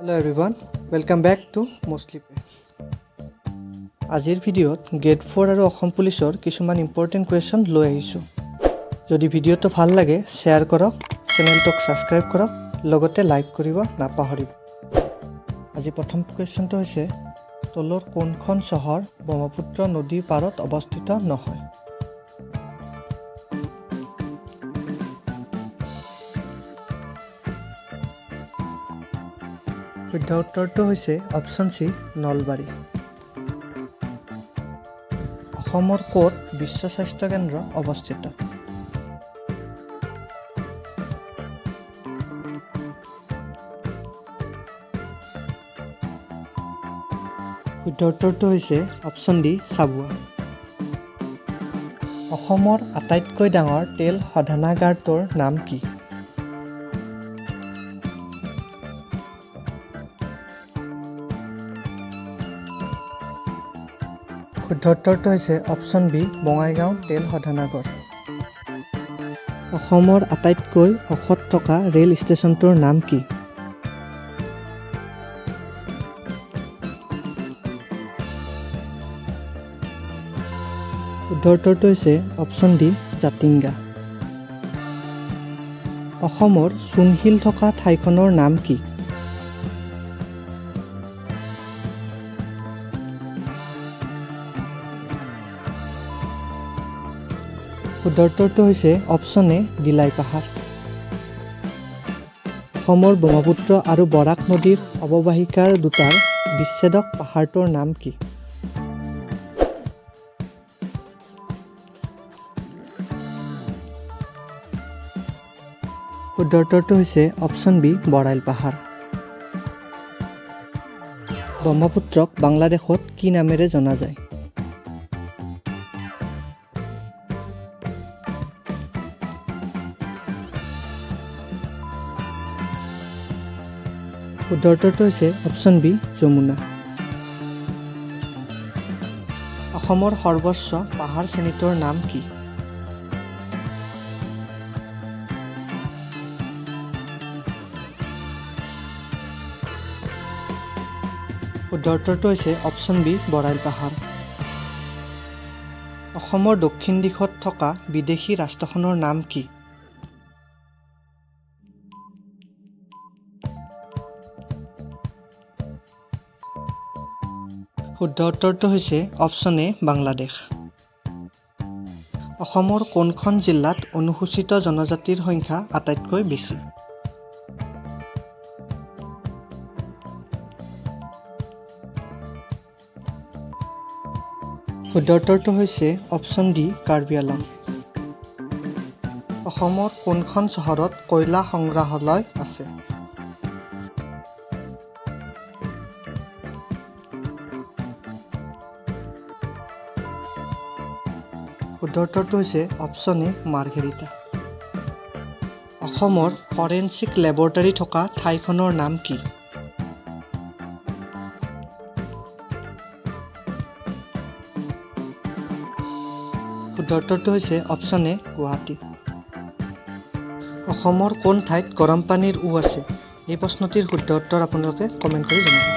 Hello everyone, welcome back to Mostly Pay. আজিৰ ভিডিঅ'ত grade 4 আৰু অসম পুলিচৰ কিছুমান ইম্পৰ্টেণ্ট কুৱেশ্যন লৈ আহিছোঁ। যদি ভিডিঅ'টো ভাল লাগে শ্বেয়াৰ কৰক, চেনেলটোক ছাবস্ক্ৰাইব কৰক, লগতে লাইক কৰিব নাপাহৰিব। আজি প্ৰথম কুৱেশ্যনটো হৈছে তলৰ কোনখন চহৰ ব্ৰহ্মপুত্ৰ নদীৰ পাৰত অৱস্থিত নহয়? শুদ্ধ উত্তৰটো হৈছে অপশ্যন চি নলবাৰী। অসমৰ ক'ত বিশ্ব স্বাস্থ্য কেন্দ্ৰ অৱস্থিত? শুদ্ধ উত্তৰটো হৈছে অপশ্যন ডি চাবুৱা। অসমৰ আটাইতকৈ ডাঙৰ তেল শোধনাগাৰটোৰ নাম কি? শুদ্ধ উত্তৰটো হৈছে অপশ্যন বি বঙাইগাঁও তেল শোধনাগাৰ। অসমৰ আটাইতকৈ ওখত থকা ৰেল ষ্টেচনটোৰ নাম কি? শুদ্ধ উত্তৰটো হৈছে অপশ্যন ডি জাতিংগা। অসমৰ চূণশিল থকা ঠাইখনৰ নাম কি? শুদ্ধ উত্তৰটো হৈছে অপশ্যন এ দিলাই পাহাৰ। অসমৰ ব্ৰহ্মপুত্ৰ আৰু বৰাক নদীৰ অৱবাহিকাৰ দুটাৰ বিচ্ছেদক পাহাৰটোৰ নাম কি? শুদ্ধ উত্তৰটো হৈছে অপশ্যন বি বৰাইল পাহাৰ। ব্ৰহ্মপুত্ৰক বাংলাদেশত কি নামেৰে জনা যায়? শুদ্ধ উত্তৰটো হৈছে অপশ্যন বি যমুনা। অসমৰ সৰ্বোচ্চ পাহাৰ শ্ৰেণীটোৰ নাম কি? শুদ্ধ উত্তৰটো হৈছে অপশ্যন বি বৰাইল পাহাৰ। অসমৰ দক্ষিণ দিশত থকা বিদেশী ৰাষ্ট্ৰখনৰ নাম কি? শুদ্ধ উত্তৰটো হৈছে অপশ্যন এ বাংলাদেশ। অসমৰ কোনখন জিলাত অনুসূচিত জনজাতিৰ সংখ্যা আটাইতকৈ বেছি? শুদ্ধ উত্তৰটো হৈছে অপশ্যন ডি কাৰ্বি আংলং। অসমৰ কোনখন চহৰত কয়লা সংগ্ৰহালয় আছে? শুদ্ধ উত্তৰটো হৈছে অপশ্যন এ মাৰ্ঘেৰিটা। অসমৰ ফৰেনচিক লেবৰেটৰী থকা ঠাইখনৰ নাম কি? শুদ্ধ উত্তৰটো হৈছে অপশ্যন এ গুৱাহাটী। অসমৰ কোন ঠাইত গৰম পানীৰ আছে? এই প্ৰশ্নটিৰ শুদ্ধ উত্তৰ আপোনালোকে কমেণ্ট কৰি জনাব।